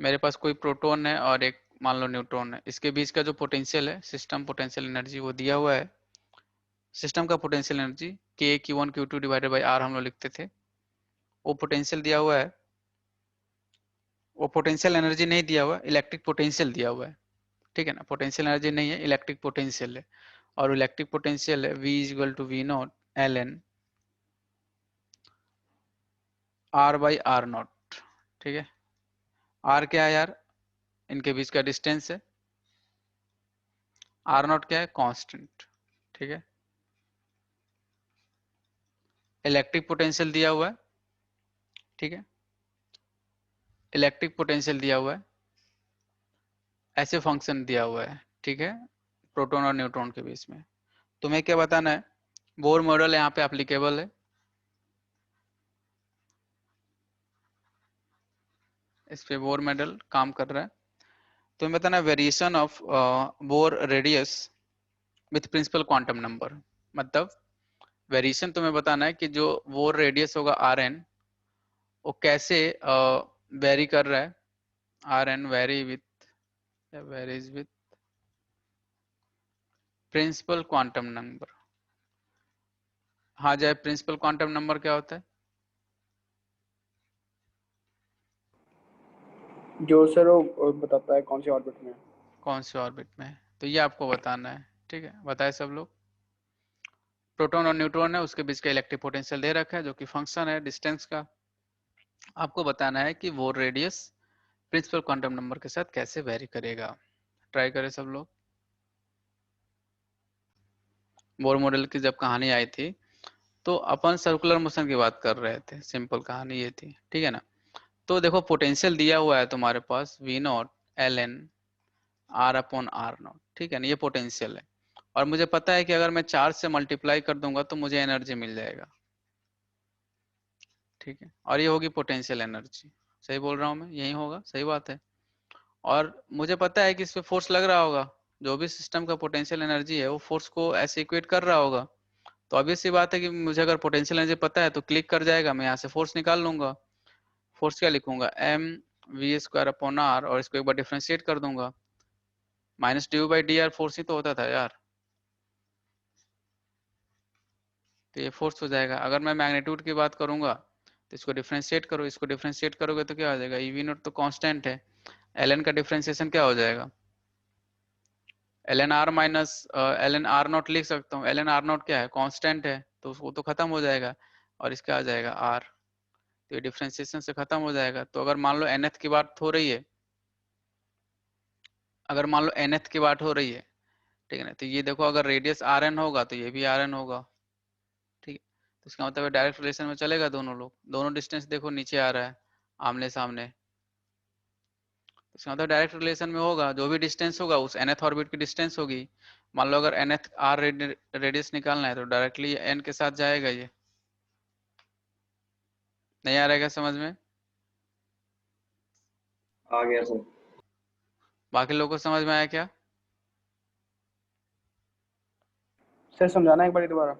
मेरे पास कोई प्रोटॉन है और एक मान लो न्यूट्रॉन है, इसके बीच का जो पोटेंशियल है, सिस्टम पोटेंशियल एनर्जी, वो दिया हुआ है। सिस्टम का पोटेंशियल एनर्जी के Q1 Q2 divided by are हम लोग लिखते थे, वो पोटेंशियल दिया हुआ है। वो पोटेंशियल एनर्जी नहीं दिया हुआ, इलेक्ट्रिक पोटेंशियल दिया हुआ है, ठीक है ना। पोटेंशियल एनर्जी नहीं है, इलेक्ट्रिक पोटेंशियल है। और इलेक्ट्रिक पोटेंशियल है V equal to V naught ln R by R naught, ठीक है। R क्या है यार, इनके बीच का डिस्टेंस है। आर नॉट क्या है, कांस्टेंट, ठीक है। इलेक्ट्रिक पोटेंशियल दिया हुआ है, ठीक है। इलेक्ट्रिक पोटेंशियल दिया हुआ है, ऐसे फंक्शन दिया हुआ है, ठीक है, प्रोटॉन और न्यूट्रॉन के बीच में। तुम्हें क्या बताना है, बोर मॉडल यहाँ पे एप्लीकेबल है, इस पे बोर मॉडल काम कर रहा है। तुम्हें बताना है variation of Bohr radius with principal quantum number. मतलब वेरिएशन तुम्हें बताना है कि जो बोर रेडियस होगा Rn, वो कैसे वेरी कर रहा है। Rn vary with, varies with principal quantum number. हाँ जाए, प्रिंसिपल क्वांटम नंबर क्या होता है? जो सर वो बताता है कौन सी ऑर्बिट में है। कौन से ऑर्बिट में है, तो ये आपको बताना है, ठीक है। बताए सब लोग। प्रोटॉन और न्यूट्रॉन है, उसके बीच का इलेक्ट्रिक पोटेंशियल दे रखा है जो कि फंक्शन है डिस्टेंस का। आपको बताना है कि वो रेडियस प्रिंसिपल क्वांटम नंबर के साथ कैसे वेरी करेगा। ट्राई करें सब लोग। बोर मॉडल की जब कहानी आई थी तो अपन सर्कुलर मोशन की बात कर रहे थे, सिंपल कहानी ये थी, ठीक है ना। तो देखो पोटेंशियल दिया हुआ है तुम्हारे पास V naught ln R upon R naught, ठीक है ना, ये पोटेंशियल है। और मुझे पता है कि अगर मैं चार्ज से मल्टीप्लाई कर दूंगा तो मुझे एनर्जी मिल जाएगा, ठीक है। और ये होगी पोटेंशियल एनर्जी, सही बोल रहा हूँ मैं, यही होगा, सही बात है। और मुझे पता है कि इस पे फोर्स लग रहा होगा, जो भी सिस्टम का पोटेंशियल एनर्जी है वो फोर्स को ऐसे इक्वेट कर रहा होगा। तो ऑब्वियस सी बात है कि मुझे अगर पोटेंशियल एनर्जी पता है तो क्लिक कर जाएगा, मैं यहाँ से फोर्स निकाल लूंगा। फोर्स क्या लिखूंगा, mv² अपॉन आर, और इसको एक बार डिफ्रेंशिएट कर दूंगा। माइनस dy/dr फोर्स ही तो होता था यार, तो ये फोर्स हो जाएगा। अगर मैं मैग्नीट्यूड की बात करूंगा तो इसको डिफ्रेंशिएट करो, इसको डिफ्रेंशिएट करोगे तो क्या हो जाएगा, ईवी नॉट तो कांस्टेंट है, ln का डिफ्रेंशिएशन क्या हो जाएगा, ln r minus ln r not लिख सकता हूँ। ln r नॉट क्या है, कांस्टेंट है, तो वो तो खत्म हो जाएगा, और इसका आ जाएगा r। तो ये डिफ्रेंशिएशन से खत्म हो जाएगा। तो अगर मान लो nth की बात हो रही है, अगर मान लो nth की बात हो रही है, ठीक है ना, तो ये देखो अगर रेडियस Rn होगा तो ये भी Rn होगा, ठीक है। तो इसका मतलब डायरेक्ट रिलेशन में चलेगा दोनों लोग, दोनों डिस्टेंस देखो नीचे आ रहा है आमने सामने, तो इसका मतलब डायरेक्ट रिलेशन में होगा, जो भी डिस्टेंस होगा उस nth ऑर्बिट की डिस्टेंस होगी। मान लो अगर nth r रेडियस निकालना है तो डायरेक्टली n के साथ जाएगा ये। नहीं आ रहा है क्या समझ में? आ गया सर। बाकी लोगों को समझ में आया क्या? सर समझाना एक बार दोबारा।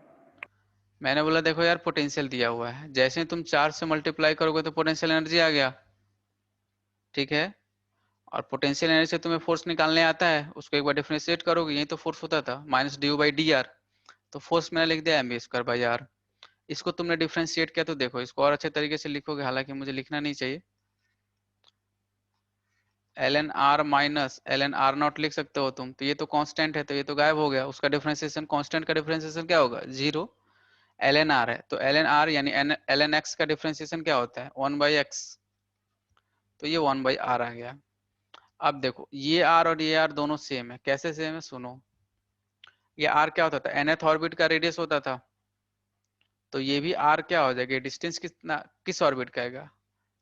मैंने बोला देखो यार, पोटेंशियल दिया हुआ है, जैसे ही तुम चार्ज से मल्टीप्लाई करोगे तो पोटेंशियल एनर्जी आ गया, ठीक है। और पोटेंशियल एनर्जी से तुम्हें फोर्स निकालने आता है, उसको एक बार डिफरेंशिएट करोगे, यही तो फोर्स होता था, माइनस dy/dr। तो फोर्स मैंने लिख दिया mv²/r। इसको तुमने डिफरेंशिएट किया तो देखो, इसको और अच्छे तरीके से लिखोगे, हालांकि मुझे लिखना नहीं चाहिए, ln r minus ln r not लिख सकते हो तुम, तो ये तो कांस्टेंट है, तो ये तो गायब हो गया, उसका डिफरेंशिएशन, कांस्टेंट का डिफरेंशिएशन क्या होगा, 0। ln r है तो ln r यानी ln x का डिफरेंशिएशन क्या होता है, 1/x, तो ये 1/r आ गया। अब देखो ये r और ये r दोनों सेम है, कैसे सेम है सुनो। ये r क्या होता था, nth ऑर्बिट का रेडियस होता था, तो ये भी r क्या हो जाएगा, डिस्टेंस कितना, किस ऑर्बिट का आएगा,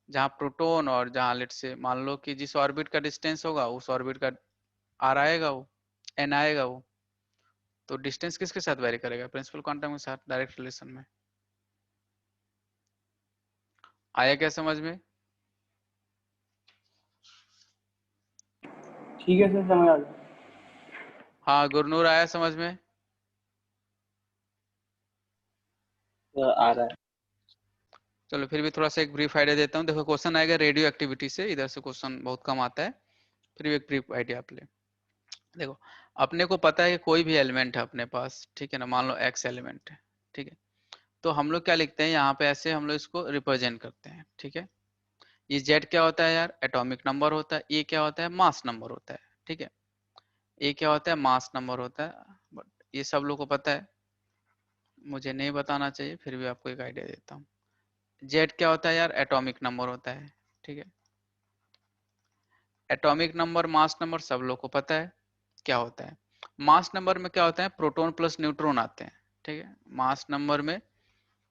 जहाँ प्रोटॉन और जहाँ लेट से मान लो कि जिस ऑर्बिट का डिस्टेंस होगा उस ऑर्बिट का r आएगा, वो n आएगा वो। तो डिस्टेंस किसके साथ वेरी करेगा, प्रिंसिपल क्वांटम के साथ, डायरेक्ट रिलेशन में। आया क्या समझ में? ठीक है सर, समझ आ गया। हाँ गुरनूर, आया समझ में? आ रहा है। चलो फिर भी थोड़ा सा एक ब्रीफ आइडिया देता हूँ। देखो क्वेश्चन आएगा रेडियो एक्टिविटी से, इधर से क्वेश्चन बहुत कम आता है, फिर भी एक ब्रीफ आइडिया आप ले। देखो अपने को पता है कि कोई भी एलिमेंट है अपने पास, ठीक है ना, मान लो एक्स एलिमेंट है, ठीक है, तो हम लोग क्या लिखते हैं यहाँ पे, ऐसे हम लोग इसको रिप्रेजेंट करते हैं, ठीक है। ये जेड क्या होता है यार, एटॉमिक नंबर होता है, ए क्या होता है, मास नंबर होता है, ठीक है, ए क्या होता है, मास नंबर होता है, बट ये सब लोग को पता है, मुझे नहीं बताना चाहिए, फिर भी आपको एक आइडिया देता हूँ। जेड क्या होता है यार, एटॉमिक नंबर होता है, ठीक है, एटॉमिक नंबर मास नंबर सब लोग को पता है क्या होता है। मास नंबर में क्या होता है, प्रोटॉन प्लस न्यूट्रॉन आते हैं, ठीक है, मास नंबर में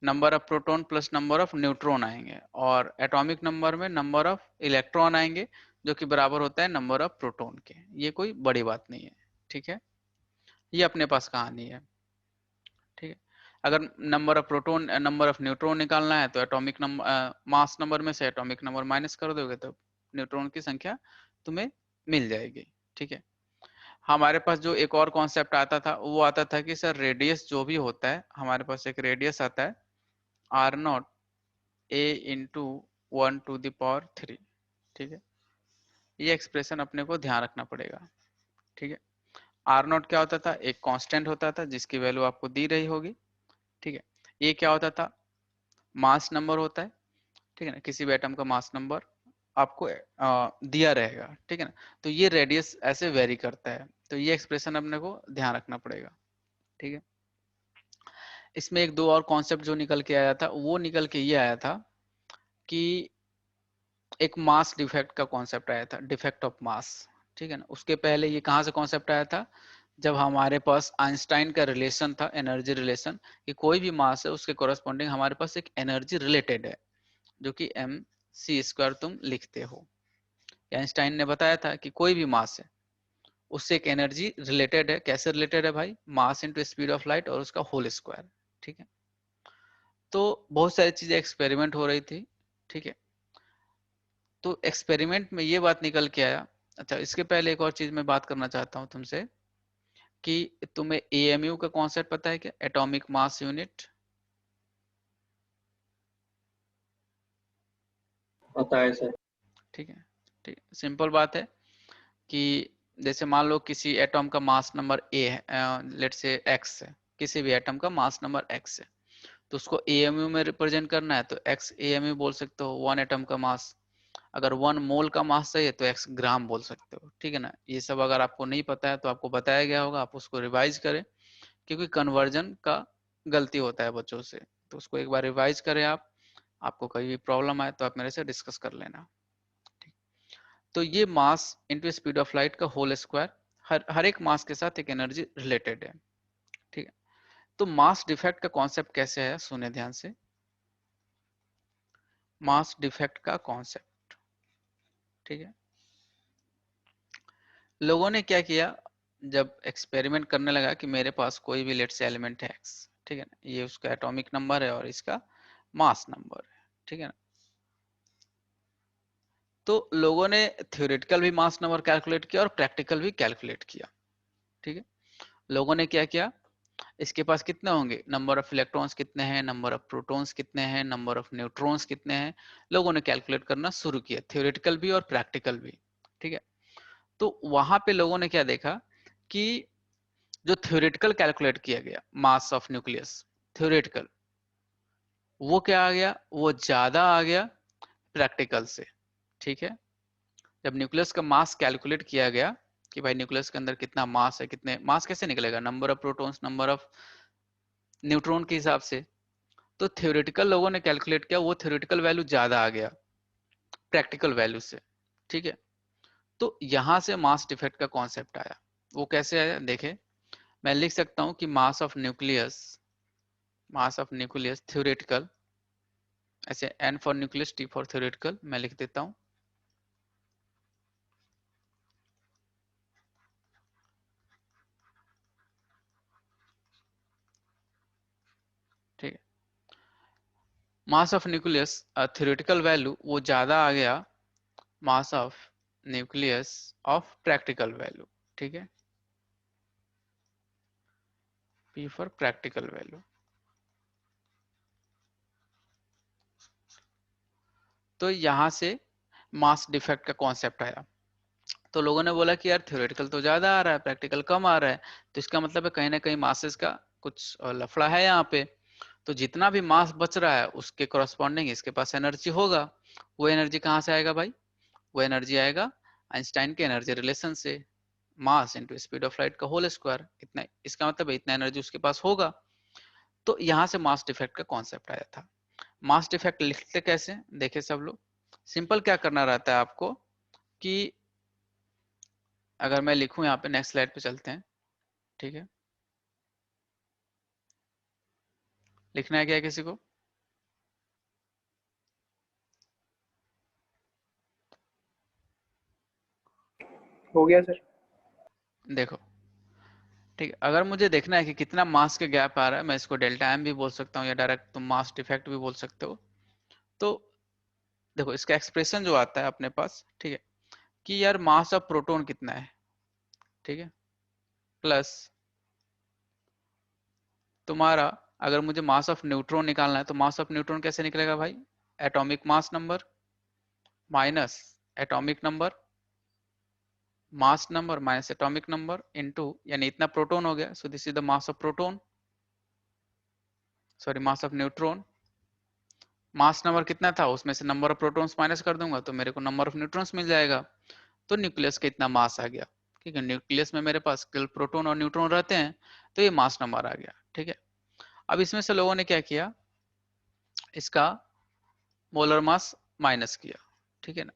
number of proton plus number of neutron आएंगे, और एटॉमिक नंबर में नंबर ऑफ इलेक्ट्रॉन आएंगे, जो कि बराबर होता है नंबर ऑफ प्रोटॉन के। ये कोई बड़ी बात नहीं है, ठीक है, ये अपने पास कहानी है, ठीक है। अगर number of proton number of neutron निकालना है, तो एटॉमिक नंबर मास नंबर में से एटॉमिक नंबर माइनस कर दोगे तो न्यूट्रॉन की संख्या तुम्हें मिल जाएगी, ठीक है। हमारे पास जो एक और कॉन्सेप्ट आता था, वो आता था कि सर रेडियस जो भी होता है, हमारे पास एक रेडियस आता है आर नॉट ए इंटू 1⁻3, ठीक है, ये एक्सप्रेशन अपने को ध्यान रखना पड़ेगा, ठीक है। आर नॉट क्या होता था, एक कांस्टेंट होता था जिसकी वैल्यू आपको दी रही होगी, ठीक है। ये क्या होता था, मास नंबर होता है, ठीक है ना, किसी भी एटम का मास नंबर आपको दिया रहेगा, ठीक है ना। तो ये रेडियस ऐसे वेरी करता है, तो ये एक्सप्रेशन अपने को ध्यान रखना पड़ेगा, ठीक है। इसमें एक दो और कॉन्सेप्ट जो निकल के आया था, वो निकल के ये आया था कि एक मास डिफेक्ट का कॉन्सेप्ट आया था, डिफेक्ट ऑफ मास, ठीक है ना। उसके पहले ये कहाँ से कॉन्सेप्ट आया था, जब हमारे पास आइंस्टाइन का रिलेशन था, एनर्जी रिलेशन, कि कोई भी मास है उसके कोरस्पॉन्डिंग हमारे पास एक एनर्जी रिलेटेड है, जो कि mc² तुम लिखते हो। आइंस्टाइन ने बताया था कि कोई भी मास है उससे एक एनर्जी रिलेटेड है। कैसे रिलेटेड है भाई, mass into speed of light और उसका होल स्क्वायर, ठीक है। तो बहुत सारी चीजें एक्सपेरिमेंट हो रही थी, ठीक है। तो एक्सपेरिमेंट में ये बात निकल के आया। अच्छा, इसके पहले एक और चीज मैं बात करना चाहता हूँ तुमसे, कि तुम्हें एएमयू का कॉन्सेप्ट पता है क्या, एटॉमिक मास यूनिट? पता है सर। ठीक है, ठीक, सिंपल बात है कि जैसे मान लो किसी एटॉम का मास नंबर ए है, लेट से एक्स है, किसी भी एटम का मास नंबर एक्स है, तो उसको एएमयू में रिप्रेजेंट करना है तो एक्स एएमयू बोल सकते हो, वन एटम का मास। अगर 1 मोल का मास चाहिए तो एक्स ग्राम बोल सकते हो, ठीक है ना। ये सब अगर आपको नहीं पता है तो आपको बताया गया होगा, आप उसको रिवाइज करें, क्योंकि कन्वर्जन का गलती होता है बच्चों से, तो उसको एक बार रिवाइज करें आप। आपको कहीं भी प्रॉब्लम आए तो आप मेरे से डिस्कस कर लेना, ठीक। तो ये mass into speed of light का होल स्क्वायर, हर एक मास के साथ एक एनर्जी रिलेटेड है, ठीक है। तो मास डिफेक्ट का कॉन्सेप्ट कैसे है, सुने ध्यान से। मास डिफेक्ट का कॉन्सेप्ट, ठीक है। लोगों ने क्या किया, जब एक्सपेरिमेंट करने लगा कि मेरे पास कोई भी लेट से एलिमेंट है एक्स, ठीक है ना, ये उसका एटॉमिक नंबर है और इसका मास नंबर है, ठीक है ना। तो लोगों ने थ्योरेटिकल भी मास नंबर कैलकुलेट किया और प्रैक्टिकल भी कैलकुलेट किया, ठीक है। लोगों ने क्या किया, इसके पास कितने होंगे, नंबर ऑफ इलेक्ट्रॉन्स कितने हैं, नंबर ऑफ प्रोटॉन्स कितने हैं, नंबर ऑफ न्यूट्रॉन्स कितने हैं, लोगों ने कैलकुलेट करना शुरू किया, थ्योरेटिकल भी और प्रैक्टिकल भी, ठीक है। तो वहां पे लोगों ने क्या देखा कि जो थ्योरेटिकल कैलकुलेट किया गया मास ऑफ न्यूक्लियस, थ्योरेटिकल, वो क्या आ गया, वो ज्यादा आ गया प्रैक्टिकल से, ठीक है। जब न्यूक्लियस का मास कैलकुलेट किया गया कि भाई न्यूक्लियस के अंदर कितना मास है, कितने मास कैसे निकलेगा, number of protons number of neutron के हिसाब से, तो थ्योरेटिकल लोगों ने कैलकुलेट किया, वो थ्योरेटिकल वैल्यू ज्यादा आ गया प्रैक्टिकल वैल्यू से, ठीक है। तो यहां से मास डिफेक्ट का कॉन्सेप्ट आया। वो कैसे आया देखे, मैं लिख सकता हूं कि मास ऑफ न्यूक्लियस थ्योरेटिकल, ऐसे N for nucleus, T for theoretical, मैं लिख देता हूं, ठीक है। Mass of nucleus theoretical value वो ज्यादा आ गया mass of nucleus of practical value, ठीक है, पी फॉर प्रैक्टिकल वैल्यू। तो यहाँ से मास डिफेक्ट का कॉन्सेप्ट आया। तो लोगों ने बोला कि यार थ्योरेटिकल तो ज्यादा आ रहा है, प्रैक्टिकल कम आ रहा है, तो इसका मतलब है कहीं ना कहीं मासेस का कुछ लफड़ा है यहाँ पे। तो जितना भी मास बच रहा है उसके करस्पॉन्डिंग इसके पास एनर्जी होगा। वो एनर्जी कहाँ से आएगा भाई? वो एनर्जी आएगा आइंस्टाइन के एनर्जी रिलेशन से, mass into speed of light का होल स्क्वायर। इतना, इसका मतलब है इतना एनर्जी उसके पास होगा। तो यहाँ से मास डिफेक्ट का कॉन्सेप्ट आया था। मास डिफेक्ट लिखते कैसे देखे सब लोग? सिंपल क्या करना रहता है आपको कि अगर मैं लिखूं यहाँ पे, नेक्स्ट स्लाइड पे चलते हैं, ठीक है। लिखना है क्या किसी को? हो गया सर। देखो, ठीक है, अगर मुझे देखना है कि कितना मास के गैप आ रहा है, मैं इसको डेल्टा एम भी बोल सकता हूँ या डायरेक्ट तुम मास डिफेक्ट भी बोल सकते हो। तो देखो इसका एक्सप्रेशन जो आता है अपने पास, ठीक है, कि यार मास ऑफ प्रोटॉन कितना है, ठीक है, प्लस तुम्हारा, अगर मुझे मास ऑफ न्यूट्रॉन निकालना है तो मास ऑफ न्यूट्रॉन कैसे निकलेगा भाई? Atomic mass number minus atomic number, mass number minus atomic number into, यानी इतना प्रोटॉन हो गया, so this is the mass of proton, sorry mass of neutron. Mass number कितना था, उसमें से नंबर ऑफ प्रोटॉन्स माइनस कर दूंगा तो मेरे को नंबर ऑफ न्यूट्रॉन्स मिल जाएगा। तो न्यूक्लियस का इतना मास आ गया, ठीक है। न्यूक्लियस में मेरे पास केवल प्रोटॉन और न्यूट्रॉन रहते हैं, तो ये मास नंबर आ गया, ठीक है। अब इसमें से लोगों ने क्या किया, इसका मोलर मास माइनस किया, ठीक है ना,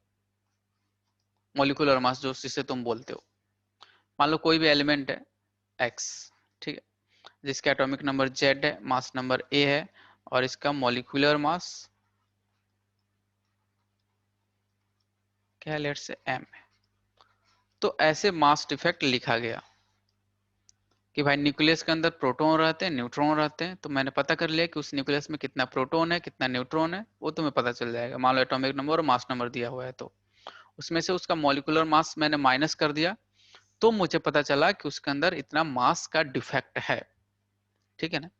मॉलिक्यूलर मास जो जिसे तुम बोलते हो। मान लो कोई भी एलिमेंट है एक्स, ठीक है, जिसका एटॉमिक नंबर जेड है, मास नंबर ए है, और इसका मॉलिक्यूलर मास क्या है, लेट से एम है। तो ऐसे मास डिफेक्ट लिखा गया कि भाई न्यूक्लियस के अंदर प्रोटॉन रहते हैं, न्यूट्रॉन रहते हैं, तो मैंने पता कर लिया कि उस न्यूक्लियस में कितना प्रोटॉन है कितना न्यूट्रॉन है, वो तुम्हें पता चल जाएगा। मान लो एटॉमिक नंबर और मास नंबर दिया हुआ है, तो उसमें से उसका मॉलिक्यूलर मास मैंने माइनस कर दिया, तो मुझे पता चला कि उसके अंदर इतना मास का डिफेक्ट है, ठीक है ना।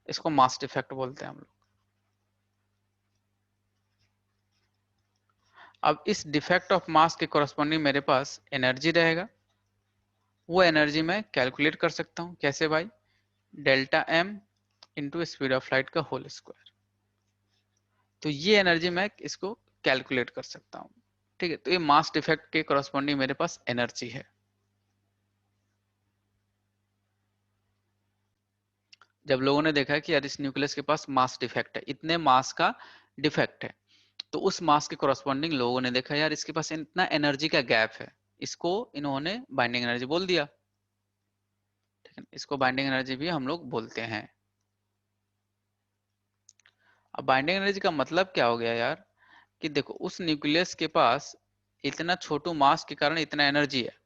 इसको मास डिफेक्ट बोलते हैं हम लोग। अब इस डिफेक्ट ऑफ मास के कोरस्पॉन्डिंग मेरे पास एनर्जी रहेगा, वो एनर्जी मैं कैलकुलेट कर सकता हूँ कैसे भाई? Delta M into speed of light का होल स्क्वायर। तो ये एनर्जी मैं इसको कैलकुलेट कर सकता हूँ, ठीक है। तो ये मास डिफेक्ट के कोरस्पॉन्डिंग मेरे पास एनर्जी है। जब लोगों ने देखा कि यार इस न्यूक्लियस के पास मास डिफेक्ट है, इतने मास का डिफेक्ट है, तो उस मास के कोरस्पॉन्डिंग लोगों ने देखा यार इसके पास इतना एनर्जी का गैप है, इसको इन्होंने बाइंडिंग एनर्जी बोल दिया, ठीक है। इसको बाइंडिंग एनर्जी भी हम लोग बोलते हैं। अब बाइंडिंग एनर्जी का मतलब क्या हो गया यार, कि देखो उस न्यूक्लियस के पास इतना छोटू मास के कारण इतना एनर्जी है,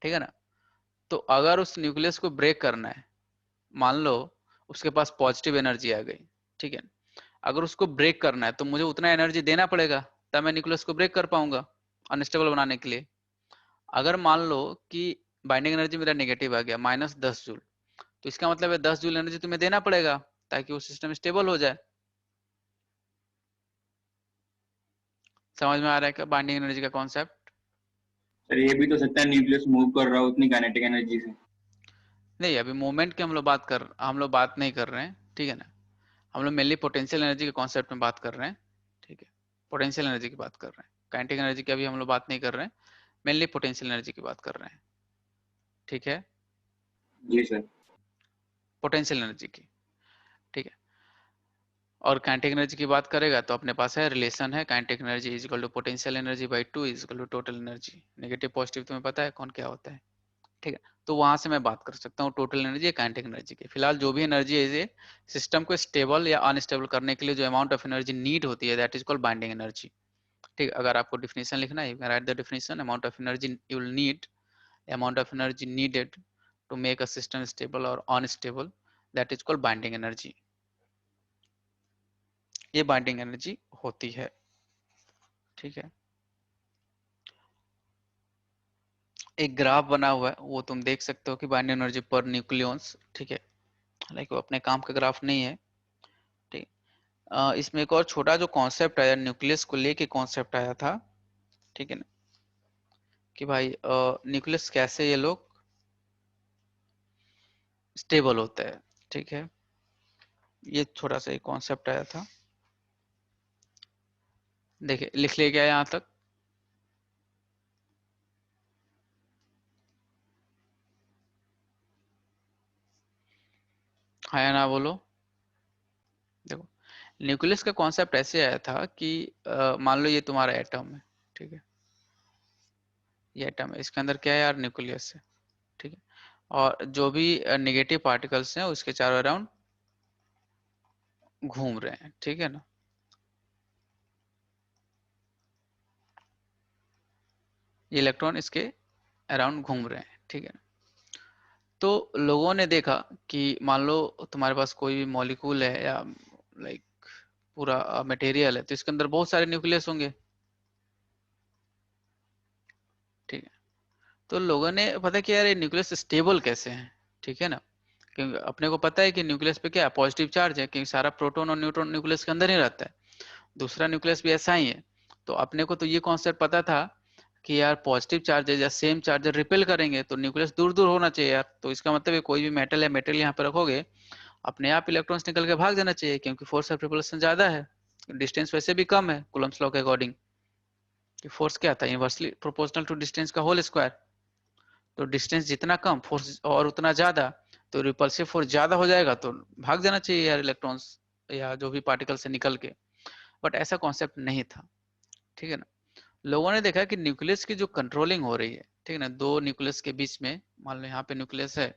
ठीक है ना। तो अगर उस न्यूक्लियस को ब्रेक करना है, मान लो उसके पास पॉजिटिव एनर्जी आ गई, ठीक है, अगर उसको ब्रेक करना है तो मुझे उतना एनर्जी देना पड़ेगा, तब मैं न्यूक्लियस को ब्रेक कर पाऊंगा अनस्टेबल बनाने के लिए। अगर मान लो कि बाइंडिंग एनर्जी मेरा नेगेटिव आ गया -10 जूल, तो इसका मतलब है 10 जूल एनर्जी तुम्हें देना पड़ेगा ताकि वो सिस्टम स्टेबल हो जाए। समझ में आ रहा है क्या बाइंडिंग एनर्जी का कॉन्सेप्ट? सर ये भी तो सकता है न्यूक्लियस मूव कर रहा हो उतनी काइनेटिक एनर्जी से। नहीं, अभी मूवमेंट की हम लोग बात नहीं कर रहे हैं, ठीक है ना। हम लोग मेनली पोटेंशियल एनर्जी के कॉन्सेप्ट में बात कर रहे हैं, ठीक है। पोटेंशियल एनर्जी की बात कर रहे हैं, काइनेटिक एनर्जी की अभी हम लोग बात नहीं कर रहे हैं, मेनली पोटेंशियल एनर्जी की बात कर रहे हैं, ठीक है। जी सर। पोटेंशियल एनर्जी की, ठीक है। और काइनेटिक एनर्जी की बात करेगा तो अपने पास है रिलेशन है, kinetic energy is equal to potential energy by 2 is equal to total energy. Negative positive तुम्हें पता है कौन क्या होता है, ठीक है। तो वहां से मैं बात कर सकता हूँ टोटल एनर्जी या काइनेटिक एनर्जी की। फिलहाल जो भी एनर्जी है ये सिस्टम को स्टेबल या अनस्टेबल करने के लिए जो अमाउंट ऑफ एनर्जी नीड होती है that is called binding energy, ठीक है। अगर आपको डिफिनेशन लिखना है, you can write the definition, amount of energy you will need, amount of energy needed to make a system stable और unstable, that is called binding energy. ये binding energy होती है, ठीक है। एक ग्राफ बना हुआ है वो तुम देख सकते हो कि बाइंडिंग एनर्जी पर न्यूक्लियंस, ठीक है। हालांकि वो अपने काम का ग्राफ नहीं है, ठीक। इसमें एक और छोटा जो कॉन्सेप्ट आया न्यूक्लियस को लेके कॉन्सेप्ट आया था, ठीक है ना, कि भाई न्यूक्लियस कैसे ये लोग स्टेबल होता है, ठीक है। ये छोटा सा एक कॉन्सेप्ट आया था, देखिए लिख ले गया यहाँ तक। हाँ या ना बोलो। देखो न्यूक्लियस का कॉन्सेप्ट ऐसे आया था कि मान लो ये तुम्हारा एटम है, ठीक है, ये एटम है, इसके अंदर क्या है यार, न्यूक्लियस है, ठीक है। और जो भी नेगेटिव पार्टिकल्स हैं उसके चारों अराउंड घूम रहे हैं, ठीक है ना। ये इलेक्ट्रॉन इसके अराउंड घूम रहे हैं, ठीक है ना। तो लोगों ने देखा कि मान लो तुम्हारे पास कोई भी मॉलिक्यूल है या लाइक पूरा मटेरियल है, तो इसके अंदर बहुत सारे न्यूक्लियस होंगे, ठीक है। तो लोगों ने पता किया यार ये न्यूक्लियस स्टेबल कैसे हैं, ठीक है ना। क्योंकि अपने को पता है कि न्यूक्लियस पे क्या है, पॉजिटिव चार्ज है, क्योंकि सारा प्रोटॉन और न्यूट्रॉन न्यूक्लियस के अंदर ही रहता है। दूसरा न्यूक्लियस भी ऐसा ही है। तो अपने को तो ये कॉन्सेप्ट पता था कि यार पॉजिटिव चार्जेस या सेम चार्जर रिपेल करेंगे तो न्यूक्लियस दूर दूर होना चाहिए यार। तो इसका मतलब है कोई भी मेटल या मेटेरियल यहाँ पे रखोगे, अपने आप इलेक्ट्रॉन्स निकल के भाग जाना चाहिए, क्योंकि फोर्स ऑफ रिपल्सन ज्यादा है, डिस्टेंस वैसे भी कम है कूलम्ब्स लॉ के अकॉर्डिंग। फोर्स क्या था, इनवर्सली प्रोपोर्शनल टू डिस्टेंस का होल स्क्वायर। तो डिस्टेंस जितना कम फोर्स और उतना ज्यादा, तो रिपल्सिव फोर्स ज्यादा हो जाएगा, तो भाग जाना चाहिए यार इलेक्ट्रॉन्स या जो भी पार्टिकल से निकल के। बट ऐसा कॉन्सेप्ट नहीं था, ठीक है ना। लोगों ने देखा कि न्यूक्लियस की जो कंट्रोलिंग हो रही है, ठीक है ना, दो न्यूक्लियस के बीच में, मान लो यहाँ पे न्यूक्लियस है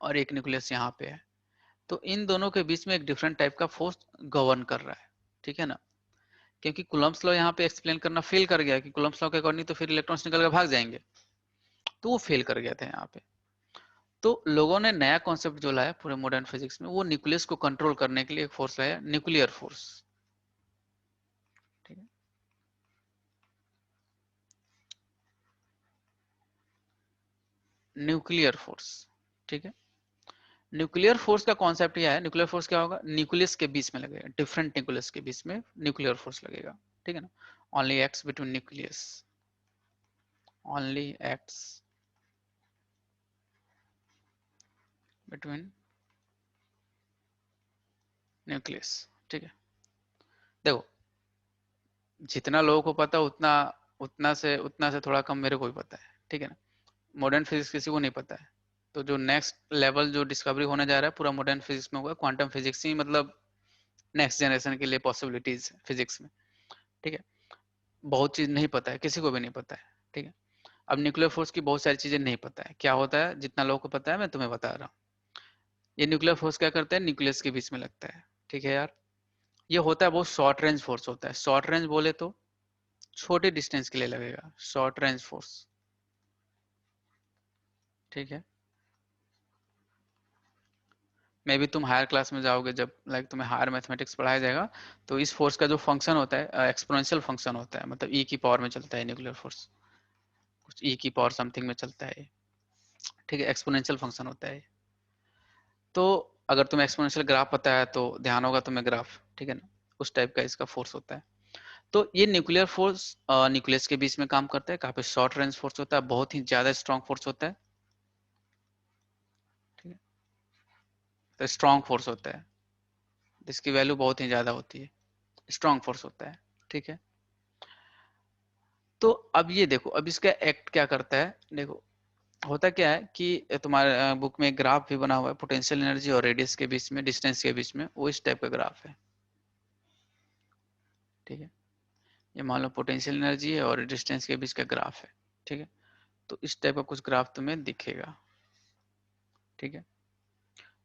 और एक न्यूक्लियस यहाँ पे है, तो इन दोनों के बीच में एक डिफरेंट टाइप का फोर्स गवर्न कर रहा है, ठीक है ना। क्योंकि कूलम्ब्स लॉ यहाँ पे एक्सप्लेन करना फेल कर गया कि कूलम्ब्स लॉ के अकॉर्डिंग तो फिर इलेक्ट्रॉन्स निकल के भाग जाएंगे, तो वो फेल कर गया था यहाँ पे। तो लोगों ने नया कॉन्सेप्ट जो लाया पूरे मॉडर्न फिजिक्स में, वो न्यूक्लियस को कंट्रोल करने के लिए एक फोर्स लाया, न्यूक्लियर फोर्स, ठीक है। न्यूक्लियर फोर्स, ठीक है। न्यूक्लियर फोर्स का कॉन्सेप्ट यह है, न्यूक्लियर फोर्स क्या होगा, न्यूक्लियस के बीच में लगेगा, डिफरेंट न्यूक्लियस के बीच में न्यूक्लियर फोर्स लगेगा, ठीक है ना। Only acts between nucleus, only acts between nucleus, ठीक है। देखो जितना लोगों को पता उतना उतना से थोड़ा कम मेरे को भी पता है, ठीक है ना। मॉडर्न फिजिक्स किसी को नहीं पता है। तो जो नेक्स्ट लेवल जो डिस्कवरी होने जा रहा है पूरा मॉडर्न फिजिक्स में होगा, क्वांटम फिजिक्स ही मतलब नेक्स्ट जनरेशन के लिए पॉसिबिलिटीज फिजिक्स में, ठीक है। बहुत चीज नहीं पता है, किसी को भी नहीं पता है, ठीक है। अब न्यूक्लियर फोर्स की बहुत सारी चीजें नहीं पता है, क्या होता है जितना लोगों को पता है मैं तुम्हें बता रहा हूँ। ये न्यूक्लियर फोर्स क्या करता है, न्यूक्लियस के बीच में लगता है, ठीक है यार। ये होता है बहुत शॉर्ट रेंज फोर्स होता है। शॉर्ट रेंज बोले तो छोटे डिस्टेंस के लिए लगेगा, शॉर्ट रेंज फोर्स, ठीक है। मे भी तुम हायर क्लास में जाओगे जब लाइक तुम्हें हायर मैथमेटिक्स पढ़ाया जाएगा, तो इस फोर्स का जो फंक्शन होता है एक्सपोनेंशियल फंक्शन होता है, मतलब ई की पावर में चलता है न्यूक्लियर फोर्स, कुछ ई की पावर समथिंग में चलता है, ठीक है, एक्सपोनेंशियल फंक्शन होता है। तो अगर तुम्हें एक्सपोनेंशियल ग्राफ पता है तो ध्यान होगा तुम्हें ग्राफ, ठीक है ना, उस टाइप का इसका फोर्स होता है। तो ये न्यूक्लियर फोर्स न्यूक्लियस के बीच में काम करता है, काफी शॉर्ट रेंज फोर्स होता है, बहुत ही ज्यादा स्ट्रॉन्ग फोर्स होता है, ठीक है। तो स्ट्रॉन्ग फोर्स होता है, जिसकी वैल्यू बहुत ही ज्यादा होती है, स्ट्रॉन्ग फोर्स होता है, ठीक है। तो अब ये देखो, अब इसका एक्ट क्या करता है, देखो होता क्या है कि तुम्हारे बुक में एक ग्राफ भी बना हुआ है, पोटेंशियल एनर्जी और रेडियस के बीच में, डिस्टेंस के बीच में, वो इस टाइप का ग्राफ है, ठीक है। ये मान लो पोटेंशियल एनर्जी है और डिस्टेंस के बीच का ग्राफ है, ठीक है। तो इस टाइप का कुछ ग्राफ तुम्हें दिखेगा, ठीक है।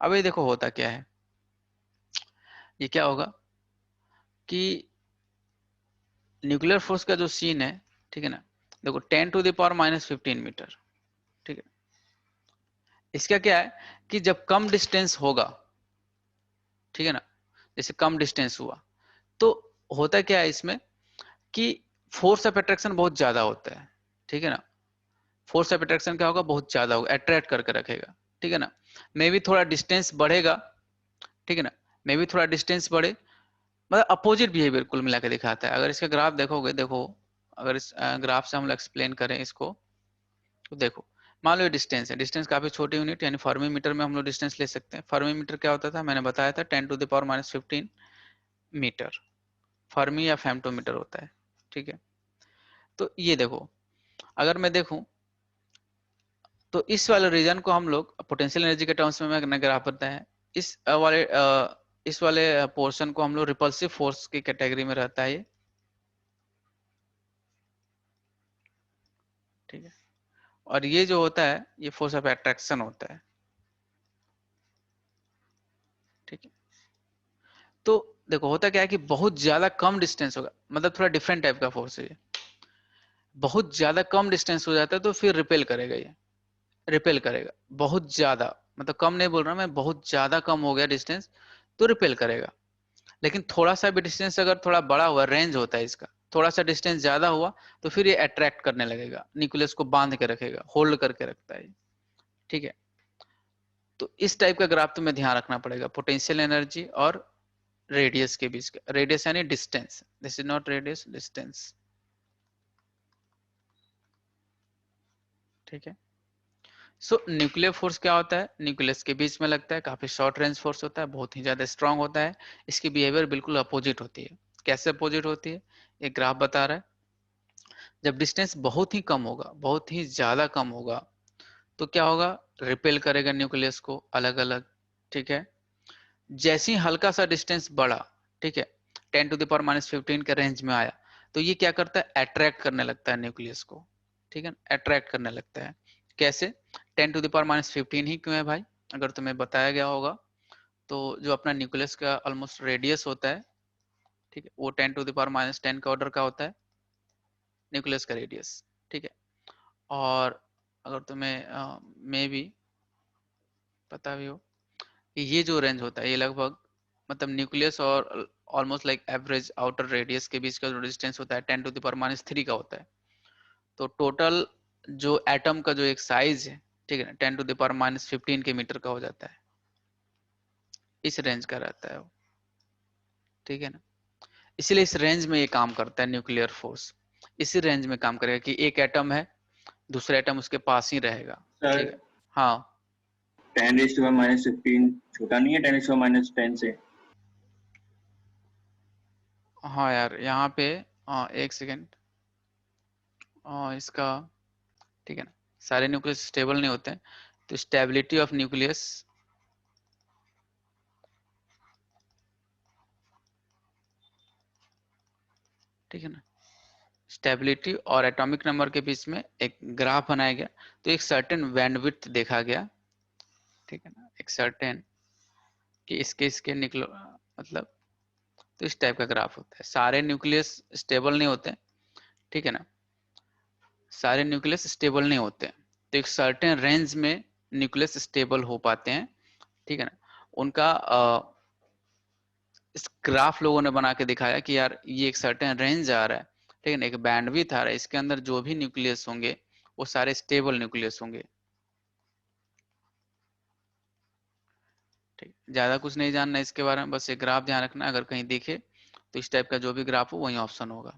अब ये देखो होता क्या है, ये क्या होगा कि न्यूक्लियर फोर्स का जो सीन है, ठीक है ना, देखो 10⁻⁻15 मीटर, ठीक है। इसका क्या है कि जब कम डिस्टेंस होगा, ठीक है ना, जैसे कम डिस्टेंस हुआ, तो होता क्या है इसमें कि फोर्स ऑफ अट्रैक्शन बहुत ज्यादा होता है, ठीक है ना। फोर्स ऑफ अट्रैक्शन क्या होगा, बहुत ज्यादा होगा, अट्रैक्ट करके रखेगा, ठीक है ना। मे भी थोड़ा डिस्टेंस बढ़ेगा, ठीक है ना, मे भी थोड़ा डिस्टेंस बढ़े, मतलब अपोजिट बिहेवियर कुल मिला के दिखाता है। अगर इसका ग्राफ देखोगे, देखो अगर इस ग्राफ से हम लोग एक्सप्लेन करें इसको, तो देखो मान लो ये डिस्टेंस है, डिस्टेंस काफी छोटी यूनिट यानी फर्मी मीटर में हम लोग डिस्टेंस ले सकते हैं। फर्मी मीटर क्या होता था, मैंने बताया था 10⁻⁻15 मीटर फर्मी या फेम्टोमीटर होता है, ठीक है। तो ये देखो अगर मैं देखूं तो इस वाले रीजन को हम लोग पोटेंशियल एनर्जी के टर्म्स में मैंने ग्राफ बताया है। इस वाले पोर्शन को हम लोग रिपल्सिव फोर्स की कैटेगरी में रहता है ये, ठीक है। और ये जो होता है ये फोर्स ऑफ अट्रैक्शन होता है, ठीक है। तो देखो होता क्या है कि बहुत ज्यादा कम डिस्टेंस होगा, मतलब थोड़ा डिफरेंट टाइप का फोर्स है ये। बहुत ज्यादा कम डिस्टेंस हो जाता है तो फिर रिपेल करेगा ये, रिपेल करेगा बहुत ज्यादा, मतलब कम नहीं बोल रहा मैं, बहुत ज्यादा कम हो गया डिस्टेंस तो रिपेल करेगा। लेकिन थोड़ा सा भी डिस्टेंस अगर थोड़ा बड़ा हुआ, रेंज होता है इसका, थोड़ा सा डिस्टेंस ज्यादा हुआ तो फिर ये अट्रैक्ट करने लगेगा, न्यूक्लियस को बांध के रखेगा, होल्ड करके रखता है, ठीक है। तो इस टाइप का ग्राफ तुम्हें ध्यान रखना पड़ेगा, पोटेंशियल एनर्जी और रेडियस के बीच का। रेडियस यानी distance, this is not radius, distance, ठीक है। सो न्यूक्लियर फोर्स क्या होता है, न्यूक्लियस के बीच में लगता है, काफी शॉर्ट रेंज फोर्स होता है, बहुत ही ज्यादा स्ट्रांग होता है। इसकी बिहेवियर बिल्कुल अपोजिट होती है। कैसे अपोजिट होती है, एक ग्राफ बता रहा है। जब डिस्टेंस बहुत ही कम होगा, बहुत ही ज्यादा कम होगा, तो क्या होगा, रिपेल करेगा न्यूक्लियस को अलग अलग, ठीक है। जैसे ही हल्का सा डिस्टेंस बढ़ा, ठीक है, 10⁻⁻15 के रेंज में आया, तो ये क्या करता है, अट्रैक्ट करने लगता है न्यूक्लियस को, ठीक है, अट्रैक्ट करने लगता है। कैसे, 10⁻⁻15 ही क्यों है भाई, अगर तुम्हें बताया गया होगा तो जो अपना न्यूक्लियस का ऑलमोस्ट रेडियस होता है, ठीक है, वो 10⁻10 का ऑर्डर का होता है न्यूक्लियस का रेडियस, ठीक है। और अगर तुम्हें मे भी पता भी हो कि ये जो रेंज होता है ये लगभग, मतलब न्यूक्लियस और almost like average outer radius के बीच का जो डिस्टेंस होता है 10⁻³ का होता है। तो टोटल जो एटम का जो एक साइज है, ठीक है ना, 10⁻15 के मीटर का हो जाता है, इस रेंज का रहता है वो, ठीक है ना। इसीलिए इस रेंज में ये काम करता है न्यूक्लियर फोर्स, इसी रेंज में काम करेगा कि एक एटम है, दूसरा एटम उसके पास ही रहेगा, सर ठीक है। हाँ 10⁻⁻15 छोटा नहीं है 10⁻10 से? हाँ यार यहाँ पे एक सेकेंड, इसका, ठीक है ना, सारे न्यूक्लियस स्टेबल नहीं होते हैं, तो स्टेबिलिटी ऑफ न्यूक्लियस, ठीक है ना, स्टेबिलिटी और एटॉमिक नंबर के बीच में एक ग्राफ बनाया गया, तो एक सर्टेन बैंडविड्थ देखा गया, ठीक है ना, एक सर्टेन कि इसके निकलो, मतलब तो इस टाइप का ग्राफ होता है। सारे न्यूक्लियस स्टेबल नहीं होते, ठीक है ना, सारे न्यूक्लियस स्टेबल नहीं होते, तो एक सर्टेन रेंज में न्यूक्लियस स्टेबल हो पाते हैं, ठीक है ना। उनका इस ग्राफ लोगों ने बना के दिखाया कि यार ये एक सर्टेन रेंज आ रहा है, ठीक है ना, एक बैंडविड्थ आ रहा है, इसके अंदर जो भी न्यूक्लियस होंगे वो सारे स्टेबल न्यूक्लियस होंगे, ठीक। ज्यादा कुछ नहीं जानना इसके बारे में, बस एक ग्राफ ध्यान रखना, अगर कहीं दिखे तो इस टाइप का जो भी ग्राफ हो वही ऑप्शन होगा,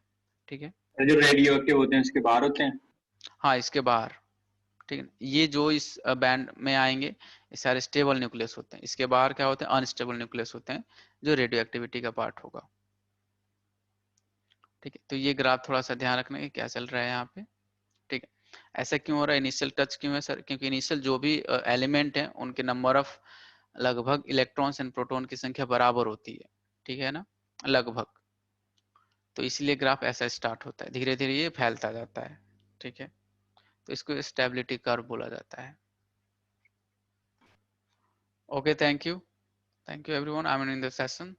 ठीक है। सर जो रेडियो एक्टिव होते हैं उसके बाहर होते हैं? हाँ इसके बाहर, ठीक है, ये जो इस बैंड में आएंगे ये सारे स्टेबल न्यूक्लियस होते हैं, इसके बाहर क्या होते हैं, अनस्टेबल न्यूक्लियस होते हैं, जो रेडियो एक्टिविटी का पार्ट होगा, ठीक है। तो ये ग्राफ थोड़ा सा ध्यान रखना है क्या चल रहा है यहाँ पे, ठीक है। ऐसा क्यों हो रहा है, इनिशियल टच क्यों है सर, क्योंकि इनिशियल जो भी एलिमेंट है उनके नंबर ऑफ लगभग इलेक्ट्रॉन्स एंड प्रोटॉन की संख्या बराबर होती है, ठीक है ना, लगभग। तो इसलिए ग्राफ ऐसा स्टार्ट होता है, धीरे धीरे ये फैलता जाता है, ठीक है। तो इसको स्टेबिलिटी कर्व बोला जाता है। Okay, thank you everyone, I am in the session.